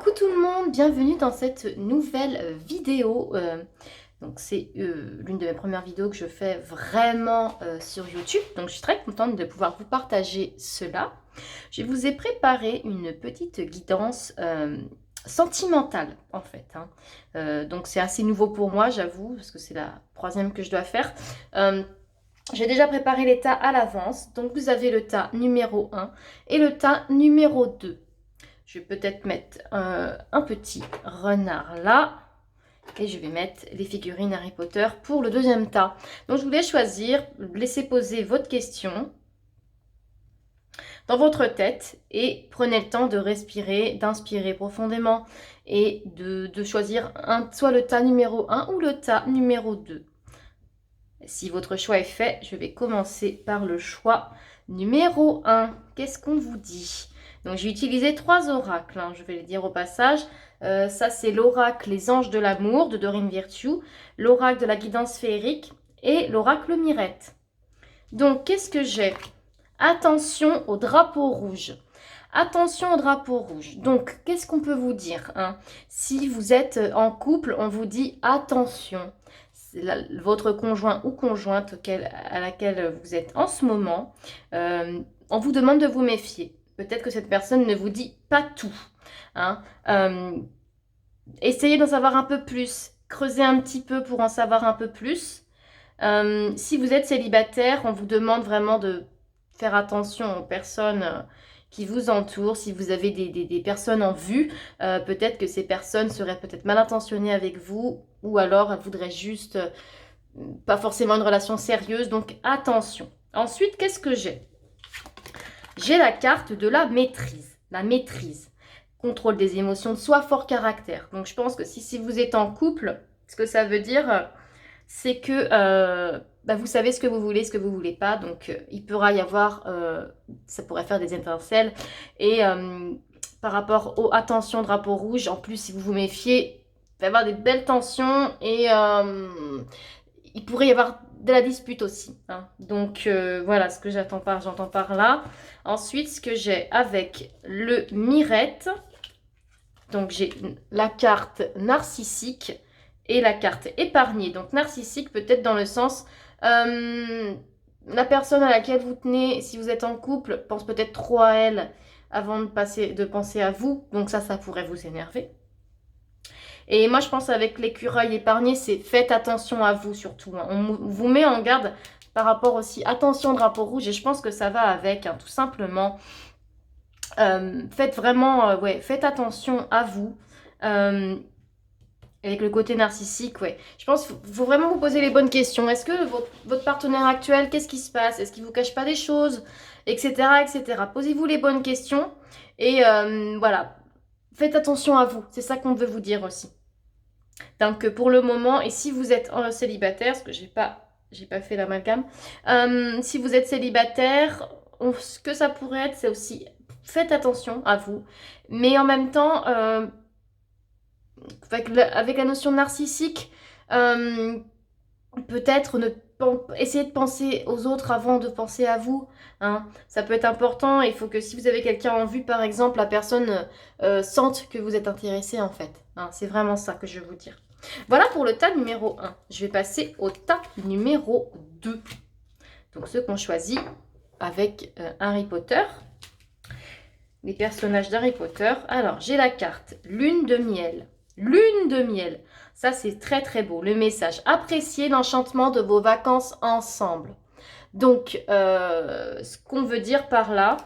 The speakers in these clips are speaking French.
Coucou tout le monde, bienvenue dans cette nouvelle vidéo. Donc c'est l'une de mes premières vidéos que je fais vraiment sur YouTube. Donc je suis très contente de pouvoir vous partager cela. Je vous ai préparé une petite guidance sentimentale en fait, hein. Donc c'est assez nouveau pour moi, j'avoue, parce que c'est la troisième que je dois faire. J'ai déjà préparé les tas à l'avance. Donc vous avez le tas numéro 1 et le tas numéro 2. Je vais peut-être mettre un petit renard là. Et je vais mettre les figurines Harry Potter pour le deuxième tas. Donc je voulais choisir, laisser poser votre question dans votre tête. Et prenez le temps de respirer, d'inspirer profondément. Et de choisir soit le tas numéro 1 ou le tas numéro 2. Si votre choix est fait, je vais commencer par le choix numéro 1. Qu'est-ce qu'on vous dit ? Donc j'ai utilisé 3 oracles, hein, je vais les dire au passage. Ça c'est l'oracle Les Anges de l'amour de Dorine Virtue, l'oracle de la guidance féerique et l'oracle Mirette. Donc qu'est-ce que j'ai ? Attention au drapeau rouge. Attention au drapeau rouge. Donc qu'est-ce qu'on peut vous dire, hein ? Si vous êtes en couple, on vous dit attention. Votre conjoint ou conjointe à laquelle vous êtes en ce moment, on vous demande de vous méfier. Peut-être que cette personne ne vous dit pas tout, hein. Essayez d'en savoir un peu plus. Creusez un petit peu pour en savoir un peu plus. Si vous êtes célibataire, on vous demande vraiment de faire attention aux personnes qui vous entourent. Si vous avez des personnes en vue, peut-être que ces personnes seraient peut-être mal intentionnées avec vous ou alors elles voudraient juste pas forcément une relation sérieuse. Donc attention. Ensuite, qu'est-ce que j'ai ? J'ai la carte de la maîtrise. La maîtrise. Contrôle des émotions de soi, fort caractère. Donc je pense que si vous êtes en couple, ce que ça veut dire, c'est que vous savez ce que vous voulez, ce que vous voulez pas. Donc il pourra y avoir, ça pourrait faire des étincelles. Et par rapport au attention drapeau rouge, en plus si vous vous méfiez, il va y avoir des belles tensions et il pourrait y avoir de la dispute aussi, hein. Donc voilà ce que j'entends par là. Ensuite, ce que j'ai avec le Mirette, donc j'ai la carte narcissique et la carte épargnée. Donc narcissique peut-être dans le sens, la personne à laquelle vous tenez, si vous êtes en couple, pense peut-être trop à elle avant de penser à vous. Donc ça pourrait vous énerver. Et moi, je pense avec l'écureuil épargné, c'est faites attention à vous surtout, hein. On vous met en garde par rapport aussi, attention drapeau rouge, et je pense que ça va avec, hein, tout simplement. Faites vraiment, faites attention à vous. Avec le côté narcissique, ouais. Je pense qu'il faut vraiment vous poser les bonnes questions. Est-ce que votre partenaire actuel, qu'est-ce qui se passe ? Est-ce qu'il ne vous cache pas des choses ? Etc., etc. Posez-vous les bonnes questions. Et voilà. Faites attention à vous. C'est ça qu'on veut vous dire aussi. Donc pour le moment, et si vous êtes célibataire, parce que j'ai pas fait l'amalgame, si vous êtes célibataire, ce que ça pourrait être, c'est aussi faites attention à vous, mais en même temps, avec la notion narcissique, peut-être essayer de penser aux autres avant de penser à vous, hein. Ça peut être important. Il faut que si vous avez quelqu'un en vue, par exemple, la personne sente que vous êtes intéressé en fait, hein. C'est vraiment ça que je veux vous dire. Voilà pour le tas numéro 1. Je vais passer au tas numéro 2. Donc ceux qu'on choisit avec Harry Potter. Les personnages d'Harry Potter. Alors, j'ai la carte Lune de miel. Lune de miel. Ça, c'est très très beau. Le message. Appréciez l'enchantement de vos vacances ensemble. Donc, ce qu'on veut dire par là,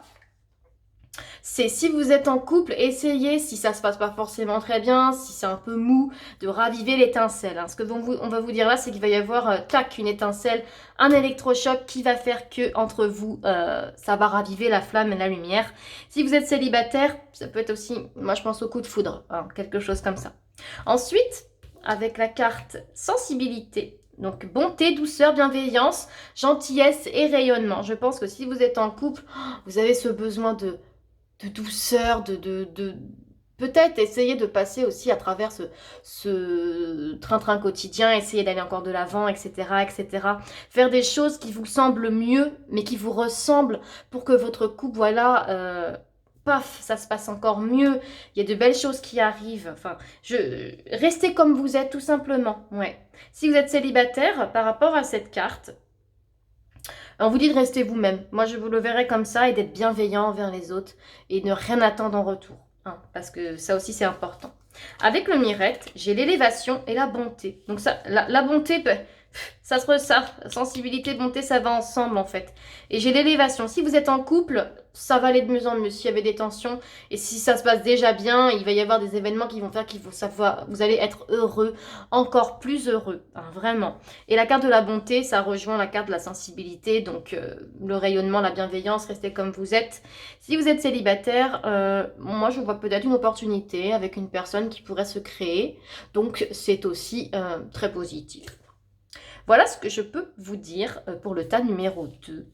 c'est si vous êtes en couple, essayez, si ça se passe pas forcément très bien, si c'est un peu mou, de raviver l'étincelle, hein. Ce que on va vous dire là, c'est qu'il va y avoir, tac, une étincelle, un électrochoc qui va faire que entre vous, ça va raviver la flamme et la lumière. Si vous êtes célibataire, ça peut être aussi, moi je pense au coup de foudre, hein, quelque chose comme ça. Ensuite, avec la carte sensibilité, donc bonté, douceur, bienveillance, gentillesse et rayonnement. Je pense que si vous êtes en couple, vous avez ce besoin de douceur, peut-être essayer de passer aussi à travers ce train-train quotidien, essayer d'aller encore de l'avant, etc., etc. Faire des choses qui vous semblent mieux, mais qui vous ressemblent pour que votre couple, voilà, paf, ça se passe encore mieux. Il y a de belles choses qui arrivent. Enfin, restez comme vous êtes, tout simplement. Ouais. Si vous êtes célibataire, par rapport à cette carte, on vous dit de rester vous-même. Moi, je vous le verrai comme ça et d'être bienveillant envers les autres et ne rien attendre en retour. Hein, parce que ça aussi, c'est important. Avec le Mirette, j'ai l'élévation et la bonté. Donc ça, la bonté, ça se ressort. Sensibilité, bonté, ça va ensemble en fait. Et j'ai l'élévation. Si vous êtes en couple, ça va aller de mieux en mieux. S'il y avait des tensions et si ça se passe déjà bien, il va y avoir des événements qui vont faire vous allez être heureux, encore plus heureux, hein, vraiment. Et la carte de la bonté, ça rejoint la carte de la sensibilité, donc le rayonnement, la bienveillance, restez comme vous êtes. Si vous êtes célibataire, moi je vois peut-être une opportunité avec une personne qui pourrait se créer, donc c'est aussi très positif. Voilà ce que je peux vous dire pour le tas numéro 2.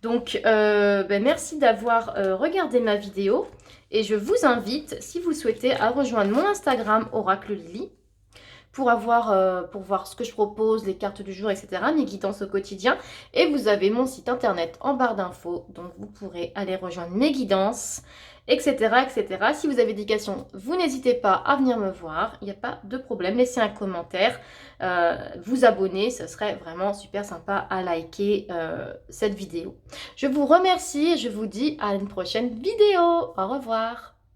Donc, merci d'avoir regardé ma vidéo. Et je vous invite, si vous souhaitez, à rejoindre mon Instagram Oracle Lily pour voir ce que je propose, les cartes du jour, etc., mes guidances au quotidien. Et vous avez mon site internet en barre d'infos, donc vous pourrez aller rejoindre mes guidances, etc., etc. Si vous avez des questions, vous n'hésitez pas à venir me voir, il n'y a pas de problème. Laissez un commentaire, vous abonner, ce serait vraiment super sympa à liker cette vidéo. Je vous remercie et je vous dis à une prochaine vidéo. Au revoir.